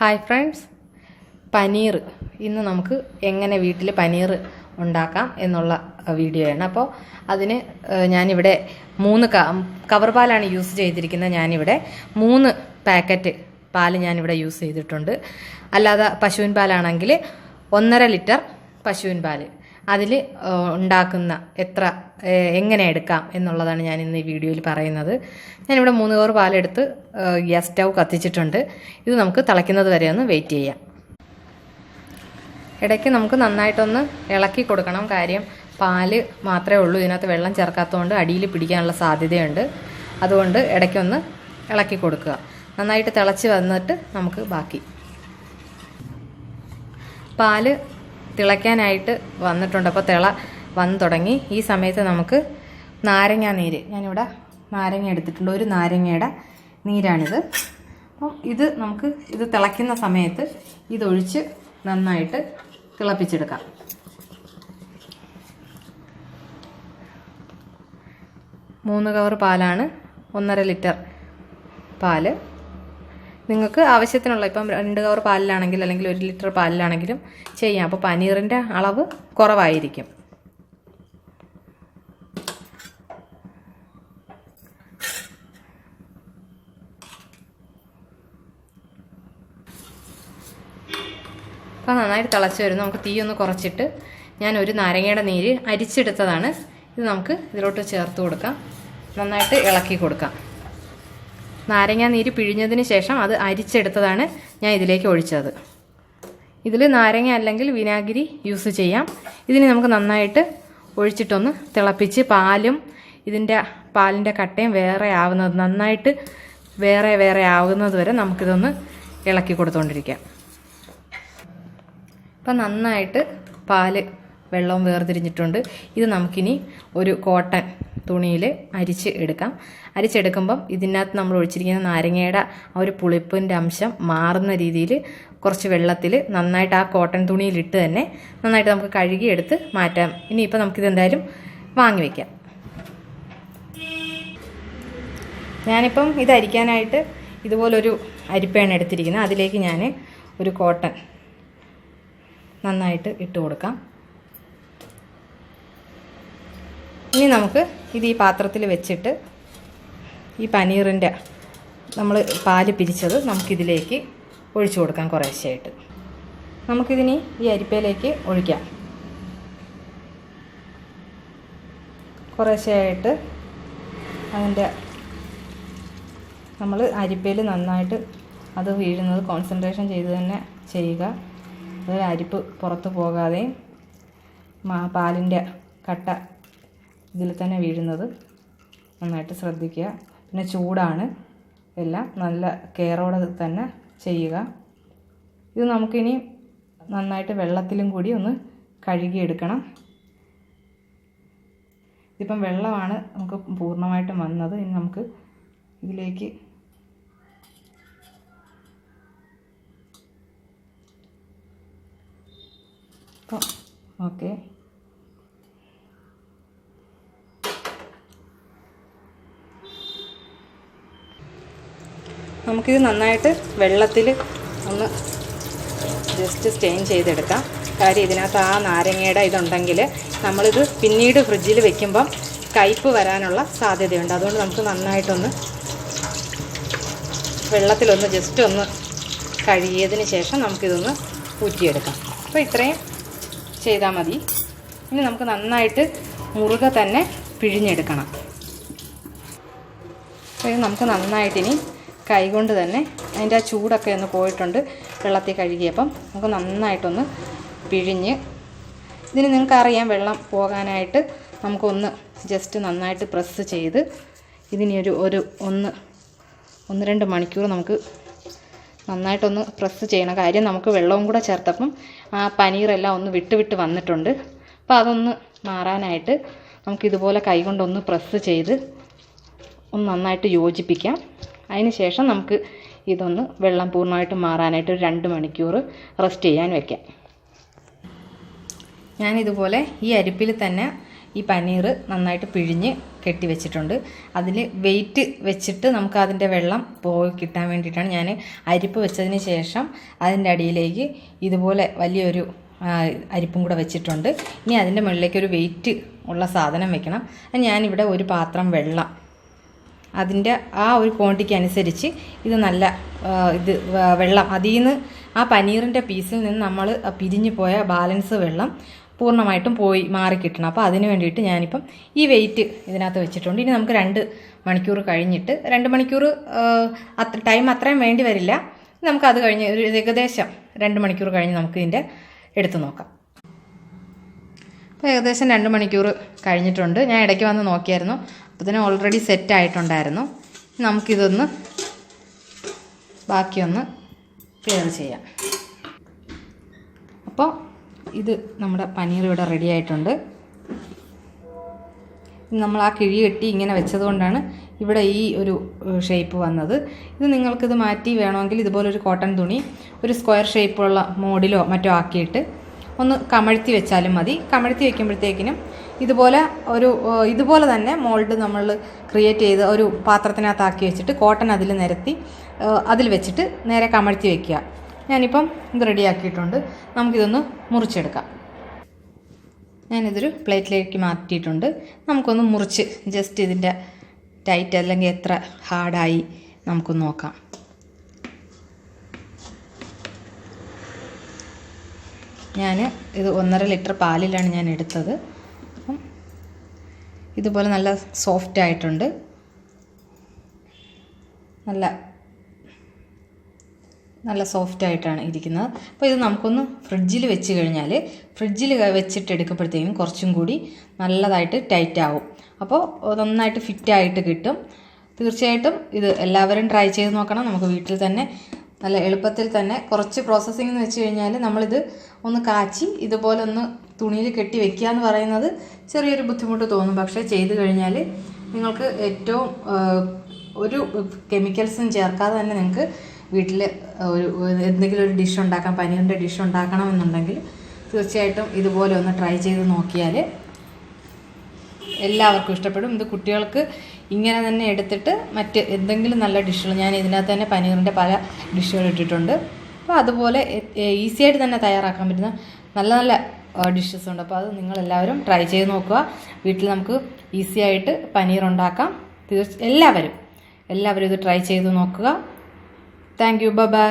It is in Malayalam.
ഹായ് ഫ്രണ്ട്സ്, പനീർ ഇന്ന് നമുക്ക് എങ്ങനെ വീട്ടിൽ പനീർ ഉണ്ടാക്കാം എന്നുള്ള വീഡിയോയാണ്. അപ്പോൾ അതിന് ഞാനിവിടെ 3 കവർ പാലാണ് യൂസ് ചെയ്തിരിക്കുന്നത്. ഞാനിവിടെ 3 പാക്കറ്റ് പാൽ ഞാനിവിടെ യൂസ് ചെയ്തിട്ടുണ്ട്. അല്ലാതെ പശുവിൻ പാലാണെങ്കിൽ 1.5 ലിറ്റർ പശുവിൻ പാൽ. അതിൽ ഉണ്ടാക്കുന്ന എങ്ങനെ എടുക്കാം എന്നുള്ളതാണ് ഞാൻ ഇന്ന് ഈ വീഡിയോയിൽ പറയുന്നത്. ഞാനിവിടെ 3 കവർ പാലെടുത്ത് ഗ്യാസ് സ്റ്റൗ കത്തിച്ചിട്ടുണ്ട്. ഇത് നമുക്ക് തിളയ്ക്കുന്നത് വരെ ഒന്ന് വെയിറ്റ് ചെയ്യാം. ഇടയ്ക്ക് നമുക്ക് നന്നായിട്ടൊന്ന് ഇളക്കി കൊടുക്കണം. കാര്യം പാല് മാത്രമേ ഉള്ളൂ, ഇതിനകത്ത് വെള്ളം ചേർക്കാത്തതുകൊണ്ട് അടിയിൽ പിടിക്കാനുള്ള സാധ്യതയുണ്ട്. അതുകൊണ്ട് ഇടയ്ക്കൊന്ന് ഇളക്കി കൊടുക്കുക. നന്നായിട്ട് തിളച്ച് വന്നിട്ട് നമുക്ക് ബാക്കി പാല് തിളയ്ക്കാനായിട്ട് വന്നിട്ടുണ്ട്. അപ്പോൾ വന്ന് തുടങ്ങി. ഈ സമയത്ത് നമുക്ക് നാരങ്ങാ നീര്, ഞാനിവിടെ നാരങ്ങ എടുത്തിട്ടുണ്ട്. ഒരു നാരങ്ങയുടെ നീരാണിത്. അപ്പം ഇത് തിളയ്ക്കുന്ന സമയത്ത് ഇതൊഴിച്ച് നന്നായിട്ട് തിളപ്പിച്ചെടുക്കാം. മൂന്ന് കവർ പാലാണ്, 1.5 ലിറ്റർ പാല്. നിങ്ങൾക്ക് ആവശ്യത്തിനുള്ള, ഇപ്പം 2 കവർ പാലിലാണെങ്കിൽ അല്ലെങ്കിൽ 1 ലിറ്റർ പാലിലാണെങ്കിലും ചെയ്യാം. അപ്പോൾ പനീറിൻ്റെ അളവ് കുറവായിരിക്കും. അപ്പോൾ നന്നായിട്ട് തിളച്ച് വരുന്നു. നമുക്ക് തീ ഒന്ന് കുറച്ചിട്ട് ഞാൻ ഒരു നാരങ്ങയുടെ നീര് അരിച്ചെടുത്തതാണ്. ഇത് നമുക്ക് ഇതിലോട്ട് ചേർത്ത് കൊടുക്കാം. നന്നായിട്ട് ഇളക്കി കൊടുക്കാം. നാരങ്ങ നീര് പിഴിഞ്ഞതിന് ശേഷം അത് അരിച്ചെടുത്തതാണ് ഞാൻ ഇതിലേക്ക് ഒഴിച്ചത്. ഇതിൽ നാരങ്ങ അല്ലെങ്കിൽ വിനാഗിരി യൂസ് ചെയ്യാം. ഇതിന് നമുക്ക് നന്നായിട്ട് ഒഴിച്ചിട്ടൊന്ന് തിളപ്പിച്ച് പാലിൻ്റെ കട്ടയും നന്നായിട്ട് വേറെ ആവുന്നത് വരെ നമുക്കിതൊന്ന് ഇളക്കി കൊടുത്തുകൊണ്ടിരിക്കാം. ഇപ്പം നന്നായിട്ട് പാല് വെള്ളവും വേർതിരിഞ്ഞിട്ടുണ്ട്. ഇത് നമുക്കിനി ഒരു കോട്ടൺ തുണിയിൽ അരിച്ചെടുക്കുമ്പം ഇതിനകത്ത് നമ്മൾ ഒഴിച്ചിരിക്കുന്ന നാരങ്ങയുടെ ആ ഒരു പുളിപ്പിൻ്റെ അംശം മാറുന്ന രീതിയിൽ കുറച്ച് വെള്ളത്തിൽ നന്നായിട്ട് ആ കോട്ടൺ തുണിയിലിട്ട് തന്നെ നന്നായിട്ട് നമുക്ക് കഴുകിയെടുത്ത് മാറ്റാം. ഇനിയിപ്പോൾ നമുക്കിത് എന്തായാലും വാങ്ങി വയ്ക്കാം. ഞാനിപ്പം ഇത് അരിക്കാനായിട്ട് ഇതുപോലൊരു അരിപ്പയാണ് എടുത്തിരിക്കുന്നത്. അതിലേക്ക് ഞാൻ ഒരു കോട്ടൺ നന്നായിട്ട് ഇട്ട് കൊടുക്കാം. ഇനി നമുക്ക് ഇത് ഈ പാത്രത്തിൽ വെച്ചിട്ട് ഈ പനീറിൻ്റെ നമ്മൾ പാല് പിരിച്ചത് നമുക്കിതിലേക്ക് ഒഴിച്ചു കൊടുക്കാം. കുറേശ്ശെയായിട്ട് നമുക്കിതിനി ഈ അരിപ്പയിലേക്ക് ഒഴിക്കാം. കുറേശ്ശെയായിട്ട് നമ്മൾ അരിപ്പയിൽ നന്നായിട്ട് അത് വീഴുന്നത് കോൺസെൻട്രേഷൻ ചെയ്ത് തന്നെ ചെയ്യുക. അത് അരിപ്പ് പുറത്ത് പോകാതെയും പാലിൻ്റെ കട്ട ഇതിൽ തന്നെ വീഴുന്നത് നന്നായിട്ട് ശ്രദ്ധിക്കുക. പിന്നെ ചൂടാണ്, എല്ലാം നല്ല കെയറോടെ തന്നെ ചെയ്യുക. ഇത് നമുക്കിനി നന്നായിട്ട് വെള്ളത്തിലും കൂടി ഒന്ന് കഴുകിയെടുക്കണം. ഇതിപ്പം വെള്ളമാണ് നമുക്ക് പൂർണ്ണമായിട്ടും വന്നത്. ഇനി നമുക്ക് ഇതിലേക്ക് ഓക്കെ നമുക്കിത് നന്നായിട്ട് വെള്ളത്തിൽ ഒന്ന് ജസ്റ്റ് സ്റ്റെയിൻ ചെയ്തെടുക്കാം. കാര്യം ഇതിനകത്ത് ആ നാരങ്ങയുടെ ഇതുണ്ടെങ്കിൽ നമ്മളിത് പിന്നീട് ഫ്രിഡ്ജിൽ വെക്കുമ്പം കയ്പ്പ് വരാനുള്ള സാധ്യതയുണ്ട്. അതുകൊണ്ട് നമുക്ക് നന്നായിട്ടൊന്ന് വെള്ളത്തിലൊന്ന് ജസ്റ്റ് ഒന്ന് കഴുകിയതിന് ശേഷം നമുക്കിതൊന്ന് ഊറ്റിയെടുക്കാം. അപ്പോൾ ഇത്രയും ചെയ്താൽ മതി. ഇനി നമുക്ക് നന്നായിട്ട് മുറുകെ തന്നെ പിഴിഞ്ഞെടുക്കണം. അപ്പോൾ ഇത് നമുക്ക് നന്നായിട്ടിനി കൈകൊണ്ട് തന്നെ അതിൻ്റെ ആ ചൂടൊക്കെ ഒന്ന് പോയിട്ടുണ്ട് വെള്ളത്തിൽ കഴുകിയപ്പം. നമുക്ക് നന്നായിട്ടൊന്ന് പിഴിഞ്ഞ്, ഇതിന് നിങ്ങൾക്കറിയാം വെള്ളം പോകാനായിട്ട് നമുക്കൊന്ന് ജസ്റ്റ് നന്നായിട്ട് പ്രസ് ചെയ്ത് ഇതിനി ഒരു 1-2 മണിക്കൂർ നമുക്ക് നന്നായിട്ടൊന്ന് പ്രസ് ചെയ്യണം. കാര്യം നമുക്ക് വെള്ളവും കൂടെ ചേർത്തപ്പം ആ പനീറെല്ലാം ഒന്ന് വിട്ട് വന്നിട്ടുണ്ട്. അപ്പോൾ അതൊന്ന് മാറാനായിട്ട് നമുക്കിതുപോലെ കൈകൊണ്ടൊന്ന് പ്രസ് ചെയ്ത് ഒന്ന് നന്നായിട്ട് യോജിപ്പിക്കാം. അതിന് ശേഷം നമുക്ക് ഇതൊന്ന് വെള്ളം പൂർണ്ണമായിട്ട് മാറാനായിട്ട് ഒരു 2 മണിക്കൂർ റെസ്റ്റ് ചെയ്യാൻ വയ്ക്കാം. ഞാനിതുപോലെ ഈ അരിപ്പിൽ തന്നെ ഈ പനീർ നന്നായിട്ട് പിഴിഞ്ഞ് കെട്ടി വെച്ചിട്ടുണ്ട്. അതിൽ വെയിറ്റ് വെച്ചിട്ട് നമുക്ക് അതിൻ്റെ വെള്ളം പോയി കിട്ടാൻ വേണ്ടിയിട്ടാണ് ഞാൻ അരിപ്പ് വെച്ചതിന് ശേഷം അതിൻ്റെ അടിയിലേക്ക് ഇതുപോലെ വലിയൊരു അരിപ്പും കൂടെ വെച്ചിട്ടുണ്ട്. ഇനി അതിൻ്റെ മുകളിലേക്ക് ഒരു വെയിറ്റ് ഉള്ള സാധനം വെക്കണം. ഞാനിവിടെ ഒരു പാത്രം വെള്ളം, അതിൻ്റെ ആ ഒരു ക്വാണ്ടിറ്റി അനുസരിച്ച് ഇത് നല്ല വെള്ളം അതിൽ നിന്ന് ആ പനീറിൻ്റെ പീസിൽ നിന്ന് നമ്മൾ പിരിഞ്ഞു പോയ ബാലൻസ് വെള്ളം പൂർണ്ണമായിട്ടും പോയി മാറിക്കിട്ടണം. അപ്പോൾ അതിന് വേണ്ടിയിട്ട് ഞാനിപ്പം ഈ വെയിറ്റ് ഇതിനകത്ത് വെച്ചിട്ടുണ്ട്. ഇനി നമുക്ക് 2 മണിക്കൂർ കഴിഞ്ഞിട്ട്, 2 മണിക്കൂർ ടൈം അത്രയും വേണ്ടി വരില്ല, നമുക്കത് കഴിഞ്ഞ് ഒരു ഏകദേശം 2 മണിക്കൂർ കഴിഞ്ഞ് നമുക്ക് ഇതിൻ്റെ എടുത്ത് നോക്കാം. അപ്പോൾ ഏകദേശം 2 മണിക്കൂർ കഴിഞ്ഞിട്ടുണ്ട്. ഞാൻ ഇടയ്ക്ക് വന്ന് നോക്കിയായിരുന്നു, അപ്പോൾ തന്നെ ഓൾറെഡി സെറ്റ് ആയിട്ടുണ്ടായിരുന്നു. നമുക്കിതൊന്ന് ബാക്കിയൊന്ന് ക്ലിയർ ചെയ്യാം. അപ്പോൾ ഇത് നമ്മുടെ പനീർ ഇവിടെ റെഡി ആയിട്ടുണ്ട്. നമ്മൾ ആ കിഴി കെട്ടി ഇങ്ങനെ വെച്ചതുകൊണ്ടാണ് ഇവിടെ ഈ ഒരു ഷേപ്പ് വന്നത്. ഇത് നിങ്ങൾക്കിത് മാറ്റി വേണമെങ്കിൽ ഇതുപോലൊരു കോട്ടൺ തുണി ഒരു സ്ക്വയർ ഷേപ്പുള്ള മോഡിലോ മറ്റോ ആക്കിയിട്ട് ഒന്ന് കമഴ്ത്തി വെച്ചാലും മതി. കമഴ്ത്തി വയ്ക്കുമ്പോഴത്തേക്കിനും ഇതുപോലെ തന്നെ മോൾഡ് നമ്മൾ ക്രിയേറ്റ് ചെയ്ത് ഒരു പാത്രത്തിനകത്താക്കി വെച്ചിട്ട് കോട്ടൺ അതിൽ നിരത്തി അതിൽ വെച്ചിട്ട് നേരെ കമഴ്ത്തി വയ്ക്കുക. ഞാനിപ്പം ഇത് റെഡിയാക്കിയിട്ടുണ്ട്. നമുക്കിതൊന്ന് മുറിച്ചെടുക്കാം. ഞാനിതൊരു പ്ലേറ്റിലേക്ക് മാറ്റിയിട്ടുണ്ട്. നമുക്കൊന്ന് മുറിച്ച് ജസ്റ്റ് ഇതിൻ്റെ ടൈറ്റ് അല്ലെങ്കിൽ എത്ര ഹാർഡായി നമുക്കൊന്ന് നോക്കാം. ഞാൻ ഇത് 1.5 ലിറ്റർ പാലിലാണ് ഞാൻ എടുത്തത്. അപ്പം ഇതുപോലെ നല്ല സോഫ്റ്റ് ആയിട്ടുണ്ട്. നല്ല സോഫ്റ്റ് ആയിട്ടാണ് ഇരിക്കുന്നത്. അപ്പോൾ ഇത് നമുക്കൊന്ന് ഫ്രിഡ്ജിൽ വെച്ച് കഴിഞ്ഞാൽ ഫ്രിഡ്ജിൽ വെച്ചിട്ട് എടുക്കുമ്പോഴത്തേക്കും കുറച്ചും കൂടി നല്ലതായിട്ട് ടൈറ്റ് ആവും. അപ്പോൾ നന്നായിട്ട് ഫിറ്റായിട്ട് കിട്ടും. തീർച്ചയായിട്ടും ഇത് എല്ലാവരും ട്രൈ ചെയ്ത് നോക്കണം. നമുക്ക് വീട്ടിൽ തന്നെ നല്ല എളുപ്പത്തിൽ തന്നെ കുറച്ച് പ്രോസസ്സിംഗ് എന്ന് വെച്ച് കഴിഞ്ഞാൽ നമ്മളിത് ഒന്ന് കാച്ചി ഇതുപോലെ ഒന്ന് തുണിയിൽ കെട്ടി വെക്കുക എന്ന് പറയുന്നത് ചെറിയൊരു ബുദ്ധിമുട്ട് തോന്നും. പക്ഷേ ചെയ്ത് കഴിഞ്ഞാൽ നിങ്ങൾക്ക് ഏറ്റവും ഒരു കെമിക്കൽസും ചേർക്കാതെ തന്നെ നിങ്ങൾക്ക് വീട്ടിൽ എന്തെങ്കിലും ഒരു ഡിഷ് ഉണ്ടാക്കാം. പനീറിൻ്റെ ഡിഷ് ഉണ്ടാക്കണമെന്നുണ്ടെങ്കിൽ തീർച്ചയായിട്ടും ഇതുപോലെ ഒന്ന് ട്രൈ ചെയ്ത് നോക്കിയാൽ എല്ലാവർക്കും ഇഷ്ടപ്പെടും. ഇത് കുട്ടികൾക്ക് ഇങ്ങനെ തന്നെ എടുത്തിട്ട് മറ്റ് എന്തെങ്കിലും നല്ല ഡിഷുകൾ, ഞാൻ ഇതിനകത്ത് തന്നെ പനീറിൻ്റെ പല ഡിഷുകൾ ഇട്ടിട്ടുണ്ട്. അപ്പോൾ അതുപോലെ ഈസി ആയിട്ട് തന്നെ തയ്യാറാക്കാൻ പറ്റുന്ന നല്ല നല്ല ഡിഷസ് ഉണ്ട്. അപ്പോൾ അത് നിങ്ങളെല്ലാവരും ട്രൈ ചെയ്ത് നോക്കുക. വീട്ടിൽ നമുക്ക് ഈസി ആയിട്ട് പനീർ ഉണ്ടാക്കാം. എല്ലാവരും ഇത് ട്രൈ ചെയ്ത് നോക്കുക. Thank you. ബൈ.